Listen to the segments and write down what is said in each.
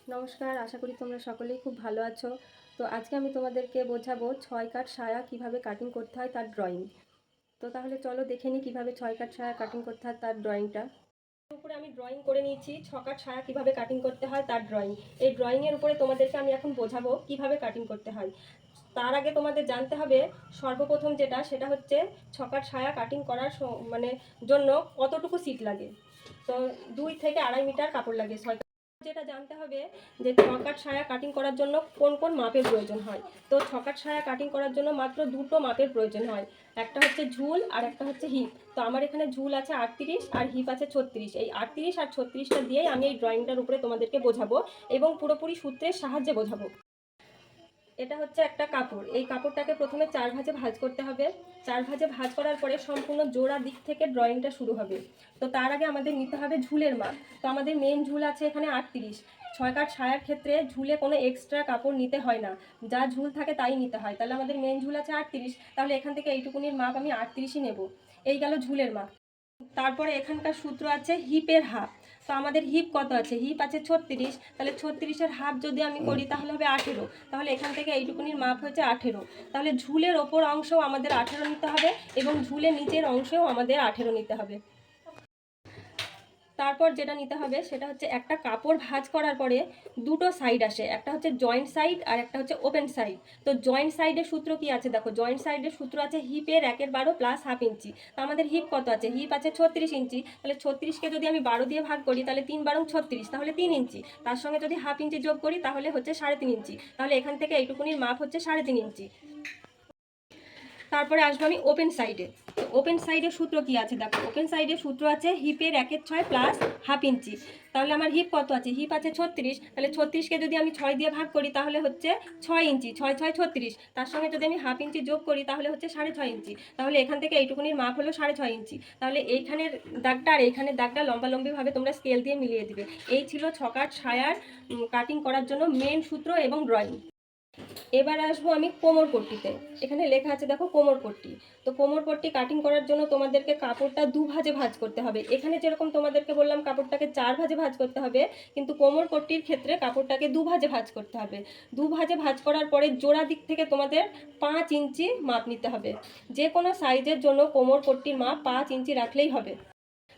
নমস্কার, আশা করি তোমরা সকলেই খুব ভালো আছো। তো আজকে আমি তোমাদেরকে বোঝাবো 6 কাট সায়া কিভাবে কাটিং করতে হয় তার ড্রয়িং। তো তাহলে চলো দেখে নিই কীভাবে 6 কাট সায়া কাটিং করতে হয় তার ড্রয়িংটা। উপরে আমি ড্রয়িং করে নিয়েছি 6 কাট সায়া কিভাবে কাটিং করতে হয় তার ড্রয়িং। এই ড্রয়িংয়ের উপরে তোমাদেরকে আমি এখন বোঝাবো কিভাবে কাটিং করতে হয়। তার আগে তোমাদের জানতে হবে সর্বপ্রথম সেটা হচ্ছে 6 কাট সায়া কাটিং করার মানে জন্য কতটুকু সিট লাগে। তো 2 থেকে 2.5 মিটার কাপড় লাগে। যেটা জানতে হবে যে 6 কাট সায়া কাটিং করার জন্য কোন কোন মাপের প্রয়োজন হয়। তো 6 কাট সায়া কাটিং করার জন্য মাত্র দুটো মাপের প্রয়োজন হয়, একটা হচ্ছে ঝুল আর একটা হচ্ছে হিপ। তো আমার এখানে ঝুল আছে 38 আর হিপ আছে 36। এই 38 আর 36টা দিয়েই আমি এই ড্রয়িংটার উপরে তোমাদেরকে বোঝাবো এবং পুরোপুরি সূত্রের সাহায্যে বোঝাবো। এটা হচ্ছে একটা কাপড়, এই কাপড়টাকে প্রথমে 4 ভাঁজে ভাঁজ করতে হবে। 4 ভাঁজে ভাঁজ করার পরে সম্পূর্ণ জোড়া দিক থেকে ড্রয়িংটা শুরু হবে। তো তার আগে আমাদের নিতে হবে ঝুলের মাপ। তো আমাদের মেন ঝুল আছে এখানে 38। 6 কাট সায়ার ক্ষেত্রে ঝুলে কোনো এক্সট্রা কাপড় নিতে হয় না, যা ঝুল থাকে তাই নিতে হয়। তাহলে আমাদের মেন ঝুল আছে 38, তাহলে এখান থেকে এইটুকুনির মাপ আমি 38ই নেব। এই গেল ঝুলের মাপ। তারপরে এখানকার সূত্র আছে হিপের হাফ। তো আমাদের হিপ কত আছে, হিপ আছে 36, তাহলে 36-এর হাফ যদি আমি করি তাহলে হবে 18। তাহলে এখান থেকে এইটুকুনির মাপ হচ্ছে 18। তাহলে ঝুলের ওপর অংশও আমাদের 18 নিতে হবে এবং ঝুলের নিচের অংশেও আমাদের 18 নিতে হবে। তারপর যেটা নিতে হবে সেটা হচ্ছে একটা কাপড় ভাঁজ করার পরে দুটো সাইড আসে, একটা হচ্ছে জয়েন্ট সাইড আর একটা হচ্ছে ওপেন সাইড। তো জয়েন্ট সাইডের সূত্র কি আছে দেখো, জয়েন্ট সাইডের সূত্র আছে হিপের 1/12 প্লাস হাফ ইঞ্চি। তো আমাদের হিপ কত আছে, হিপ আছে 36 ইঞ্চি। তাহলে 36কে যদি আমি 12 দিয়ে ভাগ করি তাহলে 3 বারং 36, তাহলে 3 ইঞ্চি। তার সঙ্গে যদি হাফ ইঞ্চি যোগ করি তাহলে হচ্ছে 3.5 ইঞ্চি। তাহলে এখান থেকে এইটুকুনির মাপ হচ্ছে 3.5 ইঞ্চি। তারপরে আসবো আমি ওপেন সাইডে। তো ওপেন সাইডের সূত্র কি আছে দেখো, ওপেন সাইডের সূত্র আছে হিপের 1/6 প্লাস হাফ ইঞ্চি। তাহলে আমার হিপ কত আছে, হিপ আছে 36। তাহলে 36কে যদি আমি 6 দিয়ে ভাগ করি তাহলে হচ্ছে 6 ইঞ্চি। 6 6 36, তার সঙ্গে যদি আমি হাফ ইঞ্চি যোগ করি তাহলে হচ্ছে 6.5 ইঞ্চি। তাহলে এখান থেকে এইটুকুনির মাপ হলো 6.5 ইঞ্চি। তাহলে এইখানের দাগটা আর এইখানের দাগটা লম্বালম্বিভাবে তোমরা স্কেল দিয়ে মিলিয়ে দিবে। এই ছিল 6 কাট সায়ার কাটিং করার জন্য মেন সূত্র এবং ড্রয়িং। এবার আসবো আমি কোমর পট্টিতে। এখানে লেখা আছে দেখো কোমর পট্টি। তো কোমর পট্টি কাটিং করার জন্য তোমাদেরকে কাপড়টা 2 ভাঁজে ভাঁজ করতে হবে। এখানে যেরকম তোমাদেরকে বললাম কাপড়টাকে 4 ভাঁজে ভাঁজ করতে হবে, কিন্তু কোমর পট্টির ক্ষেত্রে কাপড়টাকে 2 ভাঁজে ভাঁজ করতে হবে। 2 ভাঁজে ভাঁজ করার পরে জোড়া দিক থেকে তোমাদের 5 ইঞ্চি মাপ নিতে হবে। যে কোনো সাইজের জন্য কোমর পট্টির মাপ 5 ইঞ্চি রাখলেই হবে।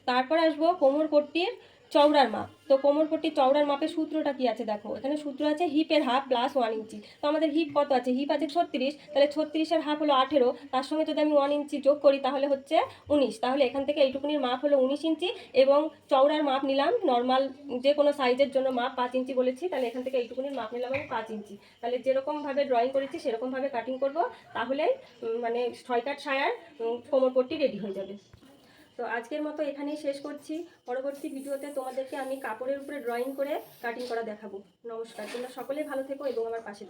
তারপর আসবো কোমর পট্টির চওড়ার মাপ। তো কোমর পট্টির চওড়ার মাপের সূত্রটা কি আছে দেখো, এখানে সূত্র আছে হিপের হাফ প্লাস 1 ইঞ্চি। তো আমাদের হিপ কত আছে, হিপ আছে 36, তাহলে 36-এর হাফ হলো 18। তার সঙ্গে যদি আমি 1 ইঞ্চি যোগ করি তাহলে হচ্ছে 19। তাহলে এখান থেকে এইটুকুনির মাপ হলো 19 ইঞ্চি এবং চওড়ার মাপ নিলাম নর্মাল যে কোনো সাইজের জন্য মাপ 5 ইঞ্চি বলেছি। তাহলে এখান থেকে এইটুকুনির মাপ নিলাম আমি 5 ইঞ্চি। তাহলে যেরকমভাবে ড্রয়িং করেছি সেরকমভাবে কাটিং করব, তাহলেই মানে 6 কাট সায়ার কোমর পট্টি রেডি হয়ে যাবে। তো আজকের মতো এখানেই শেষ করছি। পরবর্তী ভিডিওতে তোমাদেরকে আমি কাপড়ের উপরে ড্রয়িং করে কাটিং করা দেখাবো। নমস্কার, তোমরা সকলেই ভালো থেকো এবং আমার পাশে